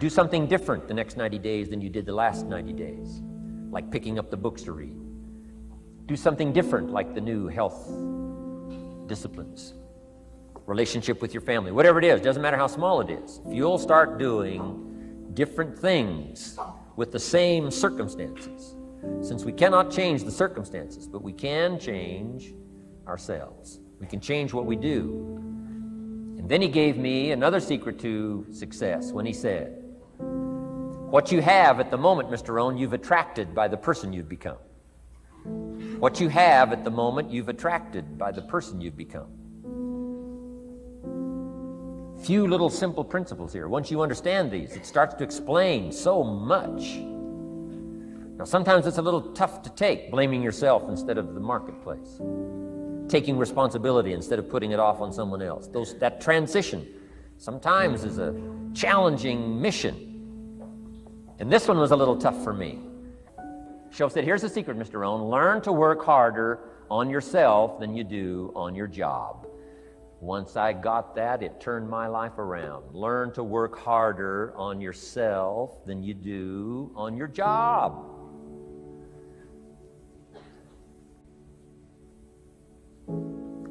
Do something different the next 90 days than you did the last 90 days, like picking up the books to read. Do something different, like the new health disciplines, relationship with your family, whatever it is, doesn't matter how small it is. If you'll start doing different things with the same circumstances, since we cannot change the circumstances, but we can change ourselves. We can change what we do. And then he gave me another secret to success when he said, what you have at the moment, Mr. Rohn, you've attracted by the person you've become. What you have at the moment, you've attracted by the person you've become. Few little simple principles here. Once you understand these, it starts to explain so much. Now, sometimes it's a little tough to take, blaming yourself instead of the marketplace, taking responsibility instead of putting it off on someone else. That transition sometimes is a challenging mission. And this one was a little tough for me. Shoaff said, here's the secret, Mr. Rohn. Learn to work harder on yourself than you do on your job. Once I got that, it turned my life around. Learn to work harder on yourself than you do on your job.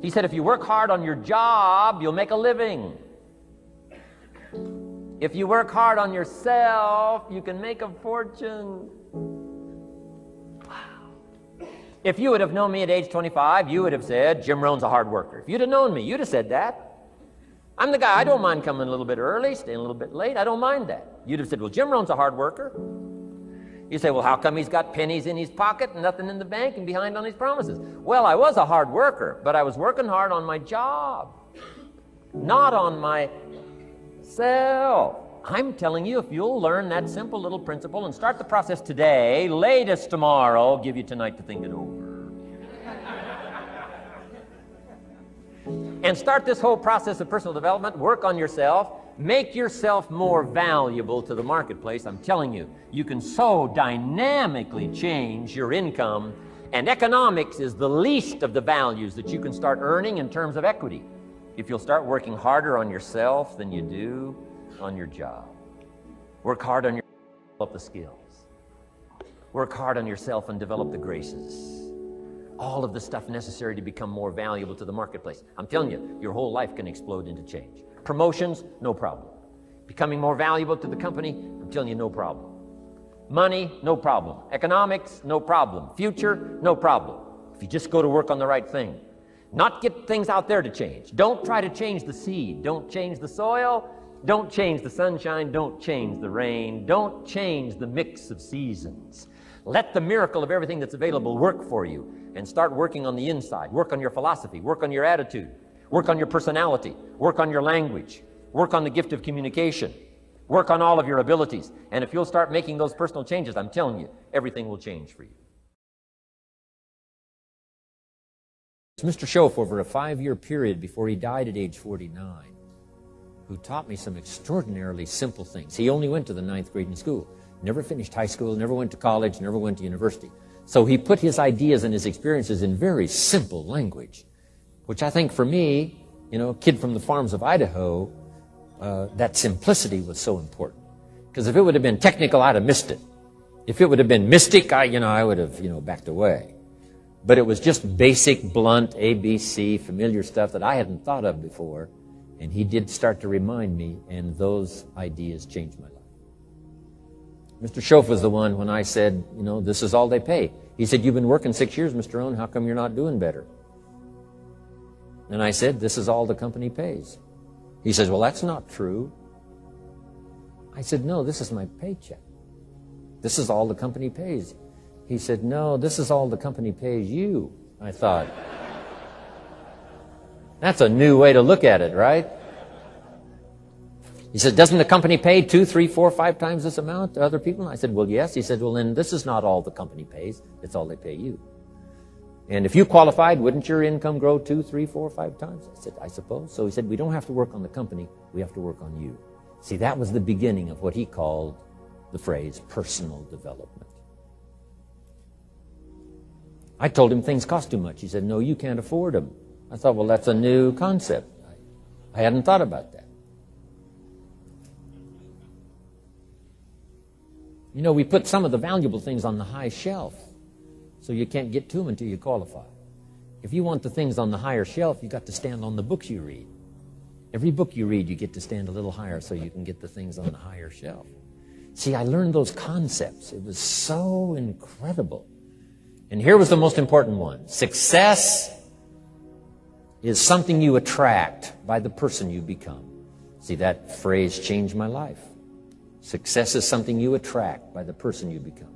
He said, if you work hard on your job, you'll make a living. If you work hard on yourself, you can make a fortune. Wow. If you would have known me at age 25, you would have said, Jim Rohn's a hard worker. If you'd have known me, you'd have said that. I'm the guy, I don't mind coming a little bit early, staying a little bit late. I don't mind that. You'd have said, well, Jim Rohn's a hard worker. You say, well, how come he's got pennies in his pocket and nothing in the bank and behind on his promises? Well, I was a hard worker, but I was working hard on my job, not on myself. I'm telling you, if you'll learn that simple little principle and start the process today, latest tomorrow, give you tonight to think it over. And start this whole process of personal development, work on yourself, make yourself more valuable to the marketplace. I'm telling you, you can so dynamically change your income, and economics is the least of the values that you can start earning in terms of equity if you'll start working harder on yourself than you do on your job. Work hard on yourself and develop the skills. Work hard on yourself and develop the graces. All of the stuff necessary to become more valuable to the marketplace. I'm telling you, your whole life can explode into change. Promotions, no problem. Becoming more valuable to the company, I'm telling you, no problem. Money, no problem. Economics, no problem. Future, no problem. If you just go to work on the right thing. Not get things out there to change. Don't try to change the seed. Don't change the soil. Don't change the sunshine. Don't change the rain. Don't change the mix of seasons. Let the miracle of everything that's available work for you, and start working on the inside. Work on your philosophy. Work on your attitude. Work on your personality. Work on your language. Work on the gift of communication. Work on all of your abilities. And if you'll start making those personal changes, I'm telling you, everything will change for you. Mr. Shoaff, over a 5-year period before he died at age 49, who taught me some extraordinarily simple things. He only went to the 9th grade in school, never finished high school, never went to college, never went to university. So he put his ideas and his experiences in very simple language, which I think for me, you know, a kid from the farms of Idaho, that simplicity was so important. Because if it would have been technical, I'd have missed it. If it would have been mystic, I would have, backed away. But it was just basic, blunt, ABC, familiar stuff that I hadn't thought of before. And he did start to remind me, and those ideas changed my life. Mr. Shoaff was the one when I said, this is all they pay. He said, you've been working 6 years, Mr. Rohn, how come you're not doing better? And I said, this is all the company pays. He says, well, that's not true. I said, no, this is my paycheck. This is all the company pays. He said, no, this is all the company pays you. I thought, that's a new way to look at it, right? He said, doesn't the company pay 2, 3, 4, 5 times this amount to other people? I said, well, yes. He said, well, then this is not all the company pays. It's all they pay you. And if you qualified, wouldn't your income grow 2, 3, 4, 5 times? I said, I suppose. So he said, we don't have to work on the company. We have to work on you. See, that was the beginning of what he called the phrase personal development. I told him things cost too much. He said, no, you can't afford them. I thought, well, that's a new concept. I hadn't thought about that. You know, we put some of the valuable things on the high shelf, so you can't get to them until you qualify. If you want the things on the higher shelf, you've got to stand on the books you read. Every book you read, you get to stand a little higher so you can get the things on the higher shelf. See, I learned those concepts. It was so incredible. And here was the most important one. Success is something you attract by the person you become. See, that phrase changed my life. Success is something you attract by the person you become.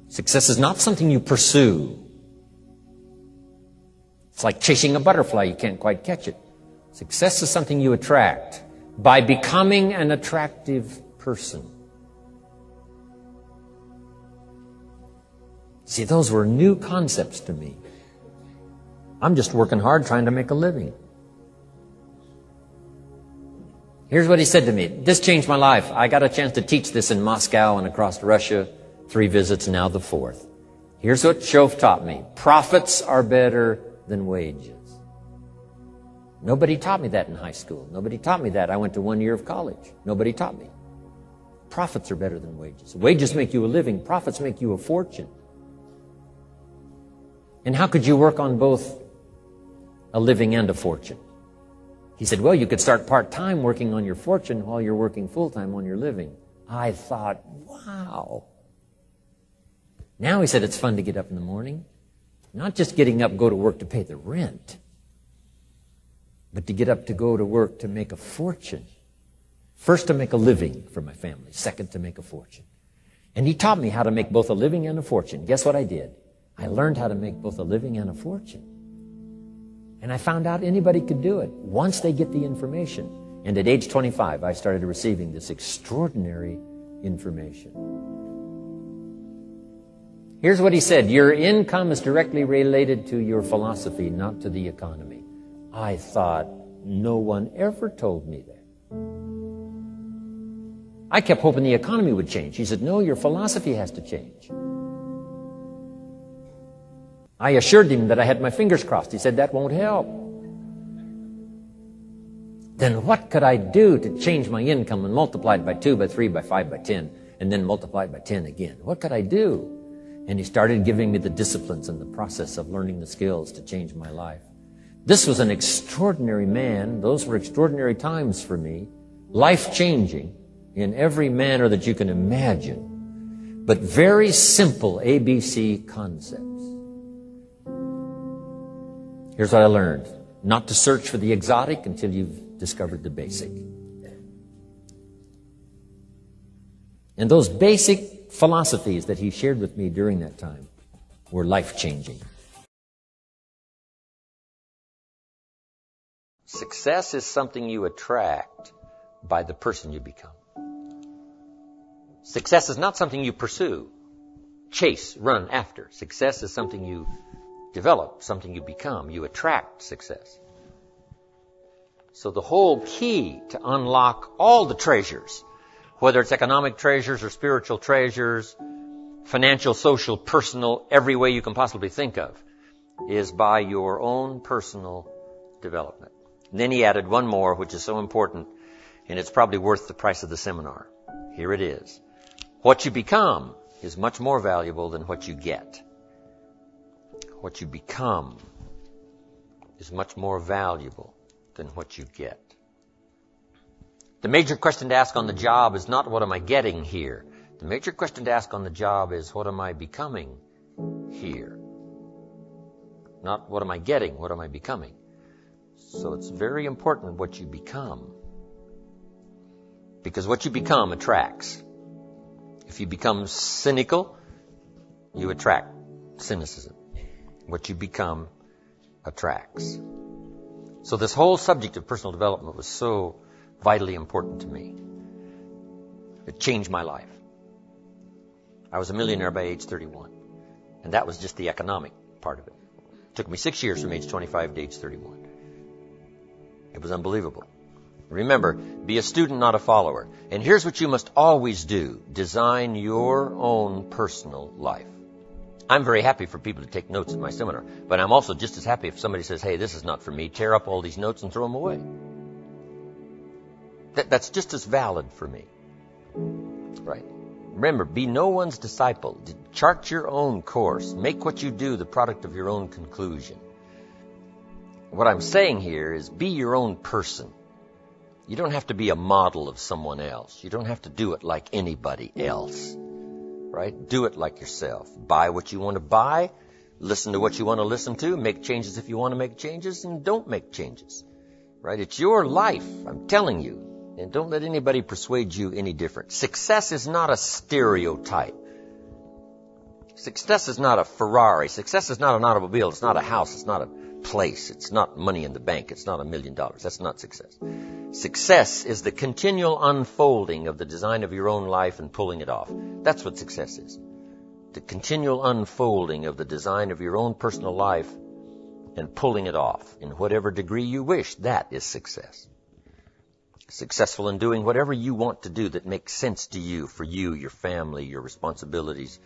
Success is not something you pursue. It's like chasing a butterfly. You can't quite catch it. Success is something you attract by becoming an attractive person. See, those were new concepts to me. I'm just working hard trying to make a living. Here's what he said to me. This changed my life. I got a chance to teach this in Moscow and across Russia. 3 visits, now the 4th. Here's what Shof taught me. Profits are better than wages. Nobody taught me that in high school. Nobody taught me that. I went to 1 year of college. Nobody taught me. Profits are better than wages. Wages make you a living. Profits make you a fortune. And how could you work on both a living and a fortune? He said, well, you could start part-time working on your fortune while you're working full-time on your living. I thought, wow. Now, he said, it's fun to get up in the morning. Not just getting up, go to work to pay the rent, but to get up to go to work to make a fortune. First, to make a living for my family. Second, to make a fortune. And he taught me how to make both a living and a fortune. Guess what I did? I learned how to make both a living and a fortune. And I found out anybody could do it once they get the information. And at age 25, I started receiving this extraordinary information. Here's what he said. Your income is directly related to your philosophy, not to the economy. I thought, no one ever told me that. I kept hoping the economy would change. He said, no, your philosophy has to change. I assured him that I had my fingers crossed. He said, that won't help. Then what could I do to change my income and multiply it by 2, by 3, by 5, by 10, and then multiply it by 10 again? What could I do? And he started giving me the disciplines and the process of learning the skills to change my life. This was an extraordinary man. Those were extraordinary times for me. Life-changing in every manner that you can imagine. But very simple ABC concepts. Here's what I learned. Not to search for the exotic until you've discovered the basic. And those basic philosophies that he shared with me during that time were life-changing. Success is something you attract by the person you become. Success is not something you pursue, chase, run after. Success is something you develop, something you become. You attract success. So the whole key to unlock all the treasures, whether it's economic treasures or spiritual treasures, financial, social, personal, every way you can possibly think of, is by your own personal development. And then he added one more, which is so important, and it's probably worth the price of the seminar. Here it is. What you become is much more valuable than what you get. What you become is much more valuable than what you get. The major question to ask on the job is not what am I getting here. The major question to ask on the job is what am I becoming here. Not what am I getting, what am I becoming. So it's very important what you become. Because what you become attracts. If you become cynical, you attract cynicism. What you become attracts. So this whole subject of personal development was so vitally important to me. It changed my life. I was a millionaire by age 31. And that was just the economic part of it. It took me 6 years from age 25 to age 31. It was unbelievable. Remember, be a student, not a follower. And here's what you must always do. Design your own personal life. I'm very happy for people to take notes at my seminar, but I'm also just as happy if somebody says, hey, this is not for me, tear up all these notes and throw them away. That's just as valid for me. Right? Remember, be no one's disciple. Chart your own course. Make what you do the product of your own conclusion. What I'm saying here is be your own person. You don't have to be a model of someone else. You don't have to do it like anybody else. Right? Do it like yourself. Buy what you want to buy. Listen to what you want to listen to. Make changes if you want to make changes, and don't make changes. Right? It's your life, I'm telling you. And don't let anybody persuade you any different. Success is not a stereotype. Success is not a Ferrari. Success is not an automobile. It's not a house. It's not a place. It's not money in the bank. It's not $1 million. That's not success. Success is the continual unfolding of the design of your own life and pulling it off. That's what success is. The continual unfolding of the design of your own personal life and pulling it off in whatever degree you wish. That is success. Successful in doing whatever you want to do that makes sense to you, for you, your family, your responsibilities,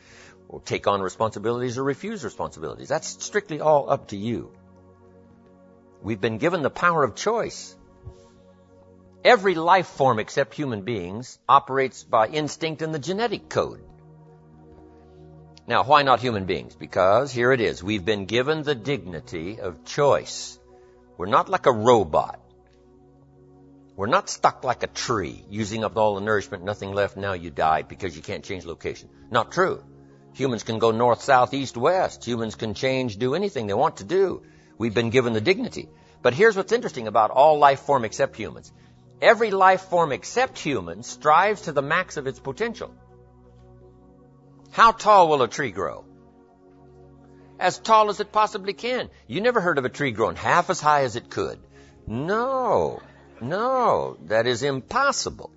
or take on responsibilities or refuse responsibilities. That's strictly all up to you. We've been given the power of choice. Every life form except human beings operates by instinct in the genetic code. Now, why not human beings? Because here it is. We've been given the dignity of choice. We're not like a robot. We're not stuck like a tree, using up all the nourishment, nothing left, now you died because you can't change location. Not true. Humans can go north, south, east, west. Humans can change, do anything they want to do. We've been given the dignity. But here's what's interesting about all life form except humans. Every life form except humans strives to the max of its potential. How tall will a tree grow? As tall as it possibly can. You never heard of a tree growing half as high as it could. No, that is impossible.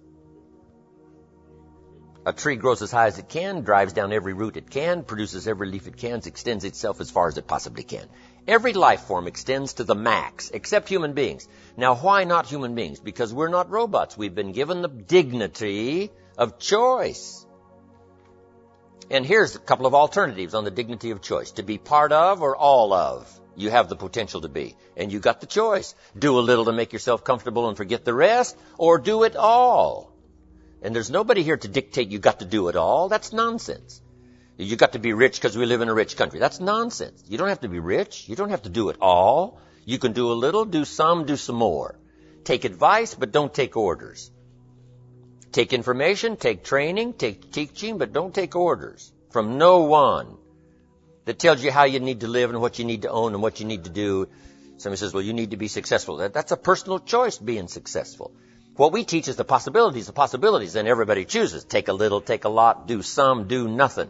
A tree grows as high as it can, drives down every root it can, produces every leaf it can, extends itself as far as it possibly can. Every life form extends to the max, except human beings. Now, why not human beings? Because we're not robots. We've been given the dignity of choice. And here's a couple of alternatives on the dignity of choice. To be part of or all of. You have the potential to be. And you got the choice. Do a little to make yourself comfortable and forget the rest, or do it all. And there's nobody here to dictate you got to do it all. That's nonsense. You got to be rich because we live in a rich country. That's nonsense. You don't have to be rich. You don't have to do it all. You can do a little, do some more. Take advice, but don't take orders. Take information, take training, take teaching, but don't take orders from no one that tells you how you need to live and what you need to own and what you need to do. Somebody says, well, you need to be successful. That's a personal choice, being successful. What we teach is the possibilities, and everybody chooses. Take a little, take a lot, do some, do nothing.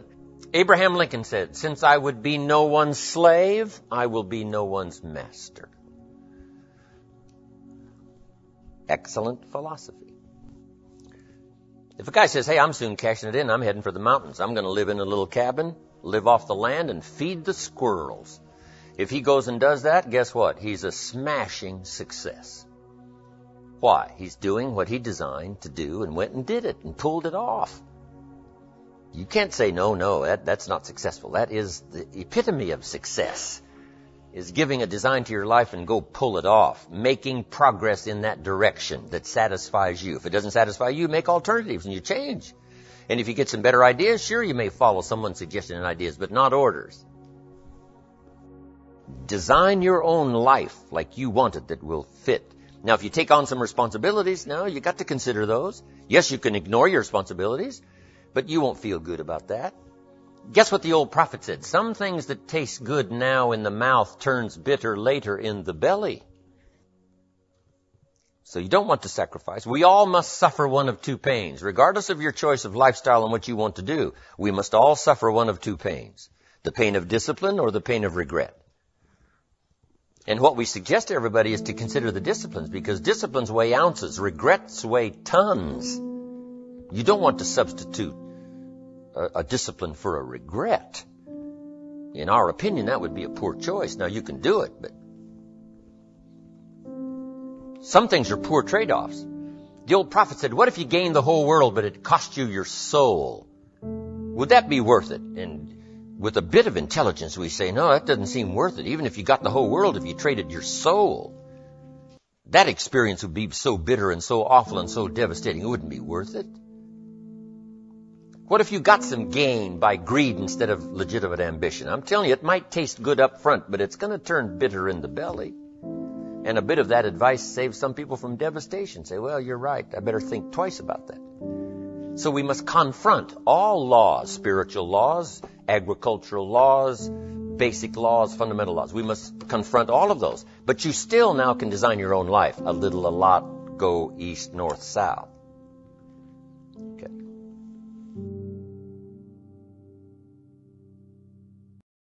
Abraham Lincoln said, since I would be no one's slave, I will be no one's master. Excellent philosophy. If a guy says, hey, I'm soon cashing it in, I'm heading for the mountains. I'm going to live in a little cabin, live off the land, and feed the squirrels. If he goes and does that, guess what? He's a smashing success. Why? He's doing what he designed to do and went and did it and pulled it off. You can't say, no, that's not successful. That is the epitome of success, is giving a design to your life and go pull it off, making progress in that direction that satisfies you. If it doesn't satisfy you, make alternatives and you change. And if you get some better ideas, sure, you may follow someone's suggestion and ideas, but not orders. Design your own life like you want it that will fit. Now, if you take on some responsibilities, now you got to consider those. Yes, you can ignore your responsibilities, but you won't feel good about that. Guess what the old prophet said? Some things that taste good now in the mouth turns bitter later in the belly. So you don't want to sacrifice. We all must suffer one of two pains. Regardless of your choice of lifestyle and what you want to do, we must all suffer one of two pains. The pain of discipline or the pain of regret. And what we suggest to everybody is to consider the disciplines, because disciplines weigh ounces, regrets weigh tons. You don't want to substitute a discipline for a regret. In our opinion, that would be a poor choice. Now, you can do it, but some things are poor trade-offs. The old prophet said, what if you gained the whole world, but it cost you your soul? Would that be worth it? And with a bit of intelligence, we say, no, that doesn't seem worth it. Even if you got the whole world, if you traded your soul, that experience would be so bitter and so awful and so devastating, it wouldn't be worth it. What if you got some gain by greed instead of legitimate ambition? I'm telling you, it might taste good up front, but it's going to turn bitter in the belly. And a bit of that advice saves some people from devastation. Say, well, you're right. I better think twice about that. So we must confront all laws, spiritual laws, agricultural laws, basic laws, fundamental laws. We must confront all of those. But you still now can design your own life. A little, a lot, go east, north, south.